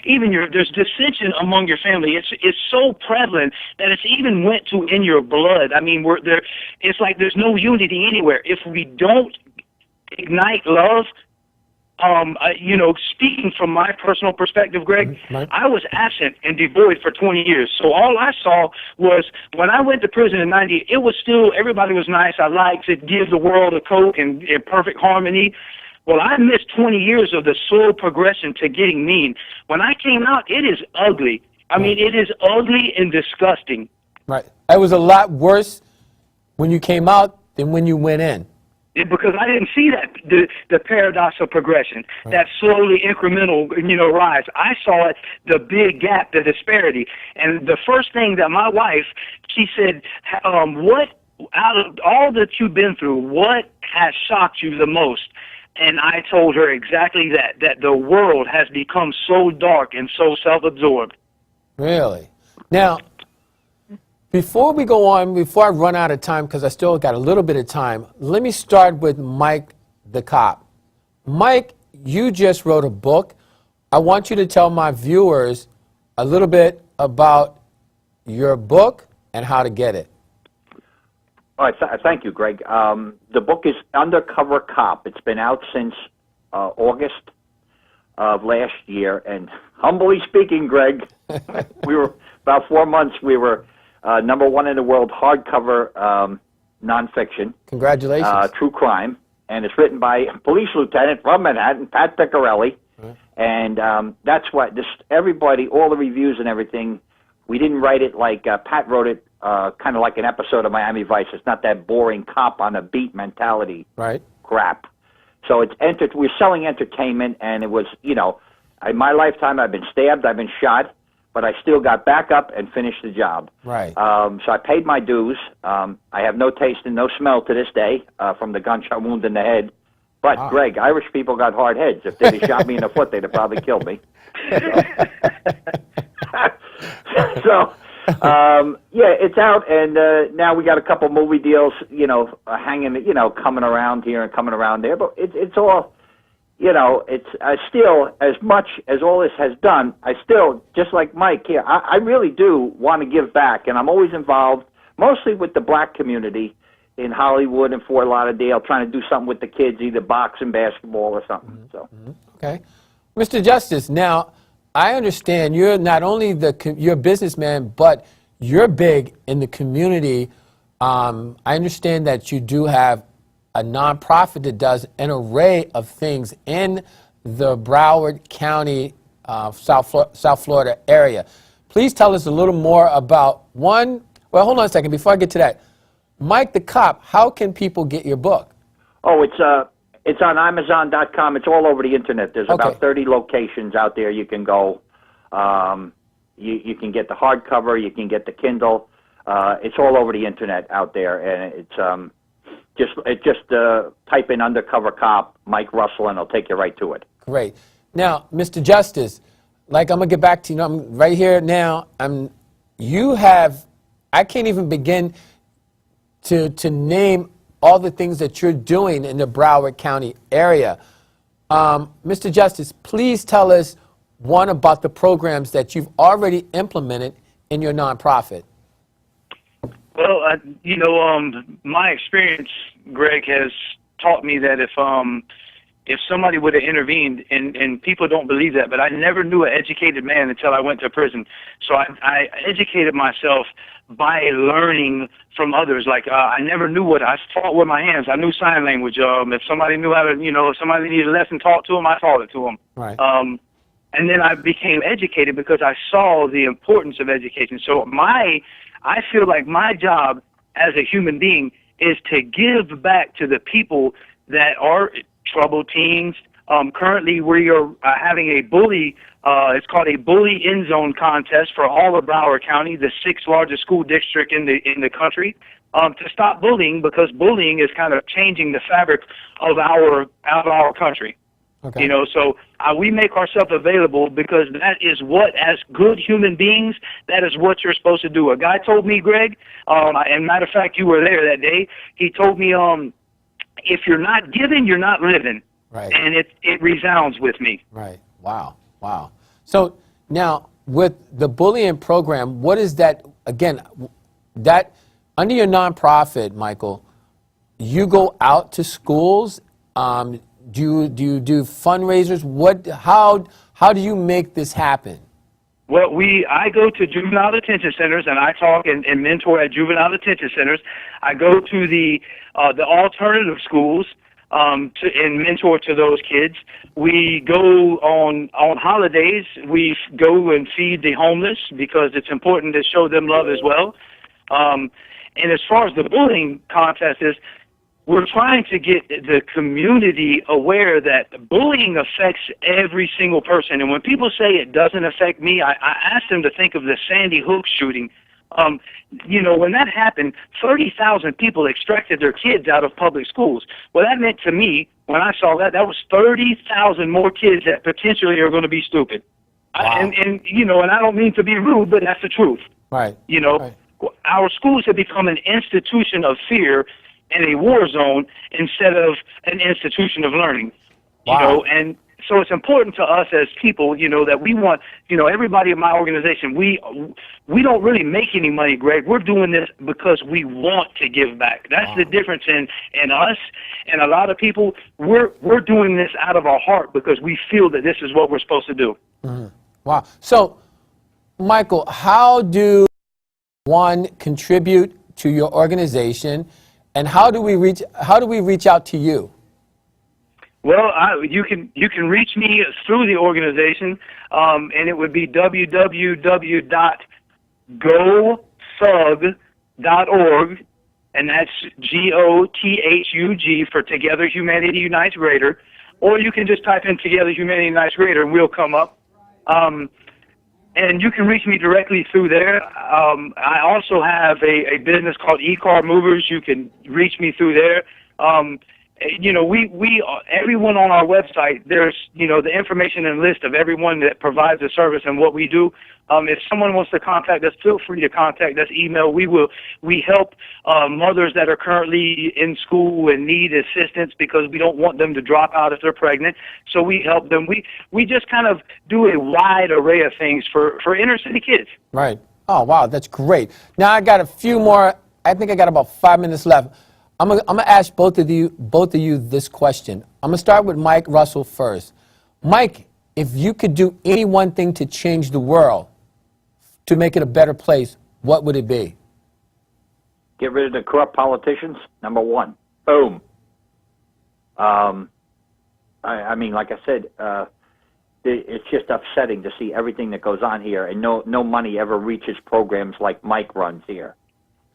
Even there's dissension among your family. It's so prevalent that it's even went to in your blood. I mean, it's like there's no unity anywhere. If we don't ignite love, speaking from my personal perspective, Greg, I was absent and devoid for 20 years. So all I saw was when I went to prison in 90, it was still, everybody was nice. I liked to give the world a Coke and in perfect harmony. Well, I missed 20 years of the slow progression to getting mean. When I came out, it is ugly. I mean, it is ugly and disgusting. Right. It was a lot worse when you came out than when you went in. Because I didn't see that the paradox of progression, that slowly incremental rise. I saw it, the big gap, the disparity. And the first thing that my wife, she said, what out of all that you've been through, what has shocked you the most? And I told her exactly that the world has become so dark and so self-absorbed. Really? Now, before we go on, before I run out of time, because I still got a little bit of time, let me start with Mike the cop. Mike, you just wrote a book. I want you to tell my viewers a little bit about your book and how to get it. All right, thank you, Greg. The book is Undercover Cop. It's been out since August of last year, and humbly speaking, Greg, we were about 4 months. We were #1 in the world hardcover nonfiction. Congratulations. True crime, and it's written by a police lieutenant from Manhattan, Pat Piccarelli, and that's what everybody, all the reviews and everything. We didn't write it like Pat wrote it. Kind of like an episode of Miami Vice. It's not that boring cop on a beat mentality crap. So we're selling entertainment, and it was, in my lifetime I've been stabbed, I've been shot, but I still got back up and finished the job. Right. So I paid my dues. I have no taste and no smell to this day from the gunshot wound in the head. But, Greg, Irish people got hard heads. If they'd have shot me in the foot, they'd have probably killed me. So it's out, and now we got a couple movie deals, hanging, coming around here and coming around there. But it's all, it's still, as much as all this has done, I still, just like Mike here, I really do want to give back, and I'm always involved, mostly with the black community in Hollywood and Fort Lauderdale, trying to do something with the kids, either boxing, basketball, or something. So. Okay. Mr. Justice, now, I understand you're not only you're a businessman, but you're big in the community I understand that you do have a nonprofit that does an array of things in the Broward County, South Florida area. Please tell us a little more about one. Well, hold on a second. Before I get to that, Mike the Cop, how can people get your book? Oh, it's on Amazon.com. It's all over the internet. There's Okay. about 30 locations out there you can go. You can get the hardcover. You can get the Kindle. It's all over the internet out there, and it's just type in Undercover Cop Mike Russell, and it'll take you right to it. Great. Now, Mr. Justice, like I'm gonna get back to you. I'm right here now. I can't even begin to name all the things that you're doing in the Broward County area. Mr. Justice, please tell us one about the programs that you've already implemented in your nonprofit. Well, my experience, Greg, has taught me that if somebody would have intervened, and people don't believe that, but I never knew an educated man until I went to prison. So I educated myself by learning from others. Like I never knew what I taught with my hands. I knew sign language. If somebody knew how to, if somebody needed a lesson taught to them, I taught it to them. Right. And then I became educated because I saw the importance of education. So I feel like my job as a human being is to give back to the people that are troubled teens. Currently, we are having a bully. It's called a bully end zone contest for all of Broward County, the 6th largest school district in the country, to stop bullying, because bullying is kind of changing the fabric of our country. Okay. So we make ourselves available because that is what, as good human beings, that is what you're supposed to do. A guy told me, Greg, and matter of fact, you were there that day. He told me, if you're not giving, you're not living. Right. And it resounds with me. Right. Wow. Wow. So now with the bullying program, what is that, again, that under your nonprofit, Michael, you go out to schools, do you do fundraisers? How do you make this happen? Well, I go to juvenile detention centers, and I talk and mentor at juvenile detention centers. I go to the alternative schools and mentor to those kids. We go on holidays. We go and feed the homeless because it's important to show them love as well. And as far as the bullying contest is, we're trying to get the community aware that bullying affects every single person. And when people say it doesn't affect me, I ask them to think of the Sandy Hook shooting. When that happened, 30,000 people extracted their kids out of public schools. Well, that meant to me, when I saw that was 30,000 more kids that potentially are going to be stupid. Wow. And I don't mean to be rude, but that's the truth. Right. Right. Our schools have become an institution of fear and a war zone instead of an institution of learning. Wow. And so it's important to us as people, that we want, everybody in my organization, we don't really make any money, Greg. We're doing this because we want to give back. That's the difference in us and a lot of people. We're doing this out of our heart because we feel that this is what we're supposed to do. Mm-hmm. Wow. So, Michael, how do one contribute to your organization, and how do we reach out to you? Well, you can reach me through the organization, and it would be www.gothug.org, and that's GOTHUG for Together Humanity Unites Greater, or you can just type in Together Humanity Unites Greater and we'll come up. And you can reach me directly through there. I also have a business called E-Car Movers. You can reach me through there. Everyone on our website, there's, the information and list of everyone that provides a service and what we do. If someone wants to contact us, feel free to contact us. Email. We help mothers that are currently in school and need assistance because we don't want them to drop out if they're pregnant. So we help them. We just kind of do a wide array of things for inner city kids. Right. Oh, wow, that's great. Now I got a few more. I think I got about 5 minutes left. I'm gonna ask both of you this question. I'm gonna start with Mike Russell first. Mike, if you could do any one thing to change the world, to make it a better place, what would it be? Get rid of the corrupt politicians, number one. Boom. I mean, like I said, it's just upsetting to see everything that goes on here, and no money ever reaches programs like Mike runs here.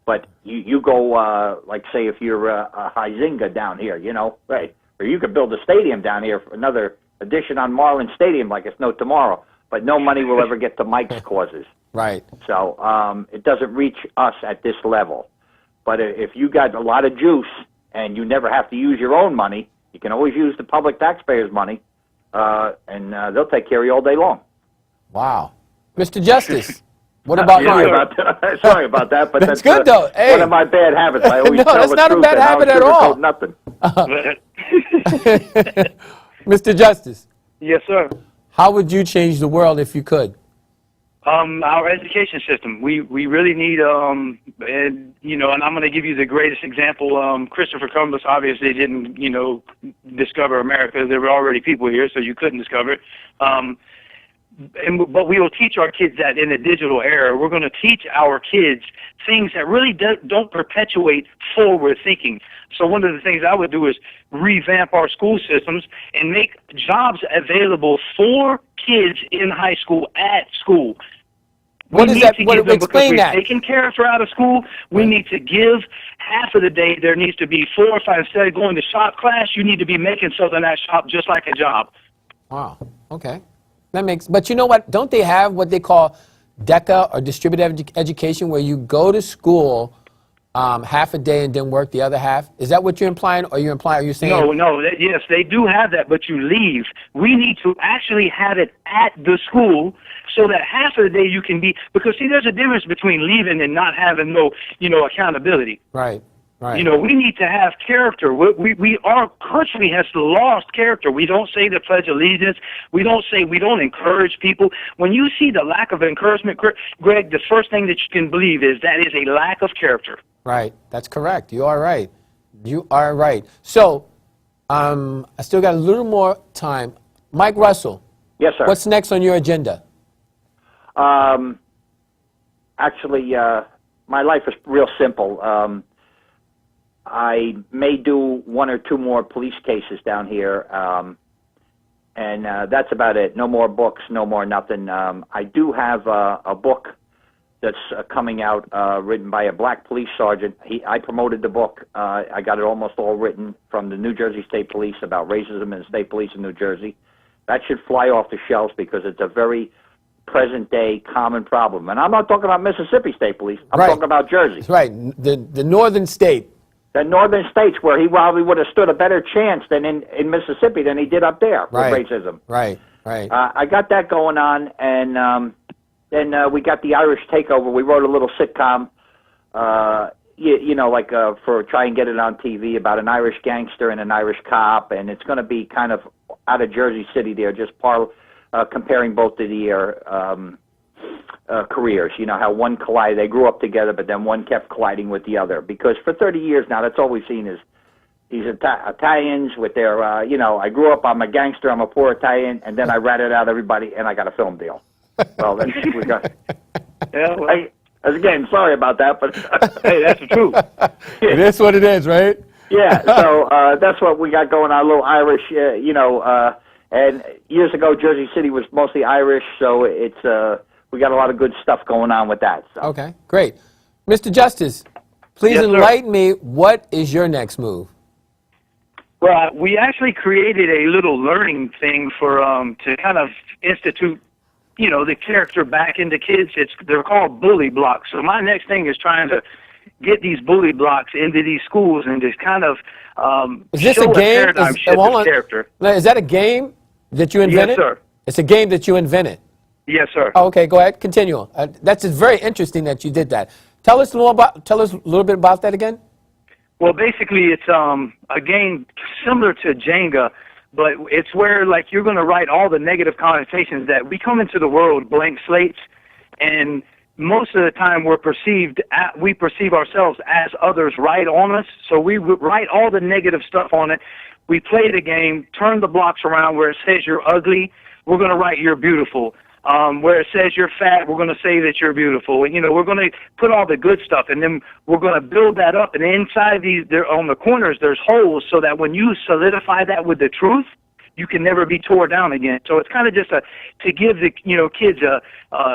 But you go, like, say, if you're a Huizinga down here, you know, right, or you could build a stadium down here, for another addition on Marlin Stadium like it's no tomorrow, but no money will ever get to Mike's causes. Right. So it doesn't reach us at this level. But if you got a lot of juice and you never have to use your own money, you can always use the public taxpayers' money, and they'll take care of you all day long. Wow. Mr. Justice, what about you? Sorry about that, but that's good, though. Hey. One of my bad habits. I always No, tell that's the not a truth bad and I habit don't at all. sugarcoat nothing. Mr. Justice, Yes, sir. how would you change the world if you could? Our education system. We really need, and, you know, and I'm going to give you the greatest example. Christopher Columbus obviously didn't, you know, discover America. There were already people here, so you couldn't discover it. But we will teach our kids that in the digital era. We're going to teach our kids things that really don't perpetuate forward thinking. So one of the things I would do is revamp our school systems and make jobs available for kids in high school at school. What is that? What, explain that. Taking character out of school, we need to give half of the day. There needs to be 4 or 5. Instead of going to shop class, you need to be making something at shop just like a job. Wow. Okay. That makes. But you know what? Don't they have what they call DECA or distributed education, where you go to school half a day and then work the other half? Is that what you're implying, or are you saying? No. Yes, they do have that, but you leave. We need to actually have it at the school so that half of the day you can be, because see, there's a difference between leaving and not having no, you know, accountability. Right. Right. You know, we need to have character. Our country has lost character. We don't say the Pledge of Allegiance. We don't encourage people. When you see the lack of encouragement, Greg, the first thing that you can believe is that is a lack of character. Right. That's correct. You are right. You are right. So, I still got a little more time. Mike Russell. Yes, sir. What's next on your agenda? Actually, my life is real simple. I may do 1 or 2 more police cases down here, and that's about it. No more books, no more nothing. I do have a book that's coming out, written by a black police sergeant. I promoted the book. I got it almost all written from the New Jersey State Police about racism in the state police in New Jersey. That should fly off the shelves because it's a very present-day common problem. And I'm not talking about Mississippi State Police. I'm talking about Jersey. That's right. The northern state. The northern states, where he probably would have stood a better chance than in Mississippi than he did up there with racism. Right, right. I got that going on, and then we got the Irish takeover. We wrote a little sitcom, you know, like for try and get it on TV about an Irish gangster and an Irish cop, and it's going to be kind of out of Jersey City there, just comparing both of the careers. You know how one collided, they grew up together, but then one kept colliding with the other. Because for 30 years now, that's all we've seen is these Italians with their, you know, I grew up, I'm a gangster, I'm a poor Italian, and then I ratted out everybody, and I got a film deal. Well, that's we got. Yeah, well, Again, sorry about that, but hey, that's the truth. It is what it is, right? Yeah, so that's what we got going on. A little Irish, you know. And years ago, Jersey City was mostly Irish, so it's we got a lot of good stuff going on with that. So. Okay, great. Mr. Justice, please enlighten me. What is your next move? Well, we actually created a little learning thing for to kind of institute, you know, the character back into kids. They're called bully blocks. So my next thing is trying to get these bully blocks into these schools and just kind of is this show a game? paradigm shift of character. Is that a game that you invented? Yes, sir. It's a game that you invented. Yes, sir. Oh, okay, go ahead. Continue. That's very interesting that you did that. Tell us a little bit about that again. Well, basically, it's a game similar to Jenga, but it's where, like, you're going to write all the negative connotations that we come into the world blank slates, and most of the time we perceive ourselves as others write on us, so we write all the negative stuff on it. We play the game, turn the blocks around where it says you're ugly. We're going to write you're beautiful. where it says you're fat, we're going to say that you're beautiful. And, we're going to put all the good stuff, and then we're going to build that up. And inside there on the corners, there's holes so that when you solidify that with the truth, you can never be tore down again. So it's kind of just to give the kids a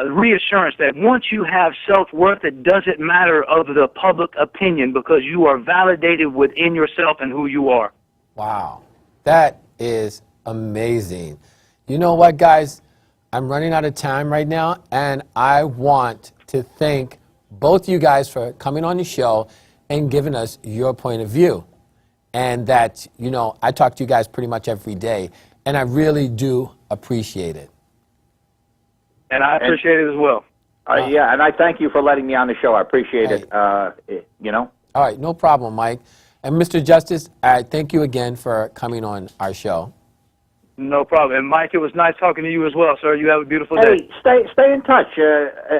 reassurance that once you have self-worth, it doesn't matter of the public opinion because you are validated within yourself and who you are. Wow, that is amazing. You know what, guys? I'm running out of time right now, and I want to thank both you guys for coming on the show and giving us your point of view. And that, I talk to you guys pretty much every day, and I really do appreciate it. And I appreciate it as well. Yeah, and I thank you for letting me on the show. I appreciate it. All right, no problem, Mike. And Mr. Justice, I thank you again for coming on our show. No problem. And Mike, it was nice talking to you as well, sir. You have a beautiful day. Hey, stay in touch.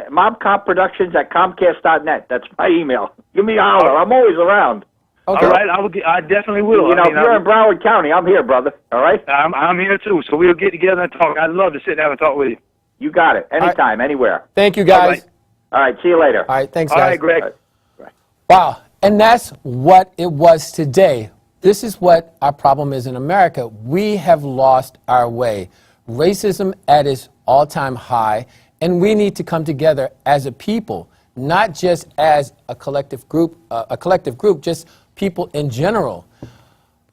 mobcopproductions@comcast.net. That's my email. Give me a holler. I'm always around. Okay. All right, I definitely will. If you're in Broward County, I'm here, brother. All right? I'm here too, so we'll get together and talk. I'd love to sit down and talk with you. You got it. Anytime, anywhere. Thank you, guys. All right, see you later. All right, thanks, All guys. right, Greg. Wow, and that's what it was today. This is what our problem is in America. We have lost our way. Racism at its all-time high, and we need to come together as a people, not just as a collective group, just people in general.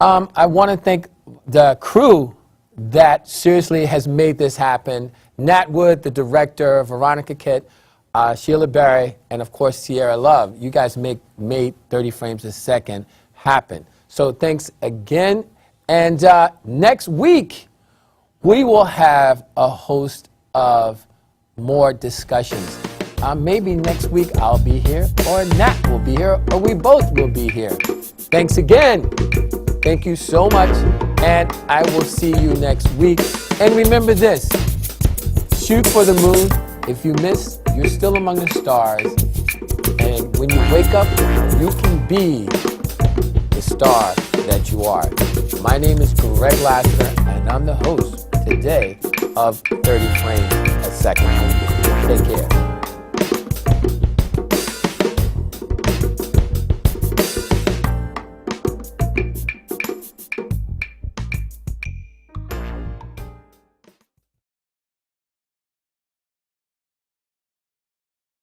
I want to thank the crew that seriously has made this happen. Nat Wood, the director, Veronica Kitt, Sheila Berry, and of course Sierra Love. You guys made 30 frames a second happen. So thanks again. And next week, we will have a host of more discussions. Maybe next week I'll be here, or Nat will be here, or we both will be here. Thanks again. Thank you so much, and I will see you next week. And remember this, shoot for the moon. If you miss, you're still among the stars. And when you wake up, you can be the star that you are. My name is Greg Lassiter, and I'm the host today of 30 Frames a Second. Take care.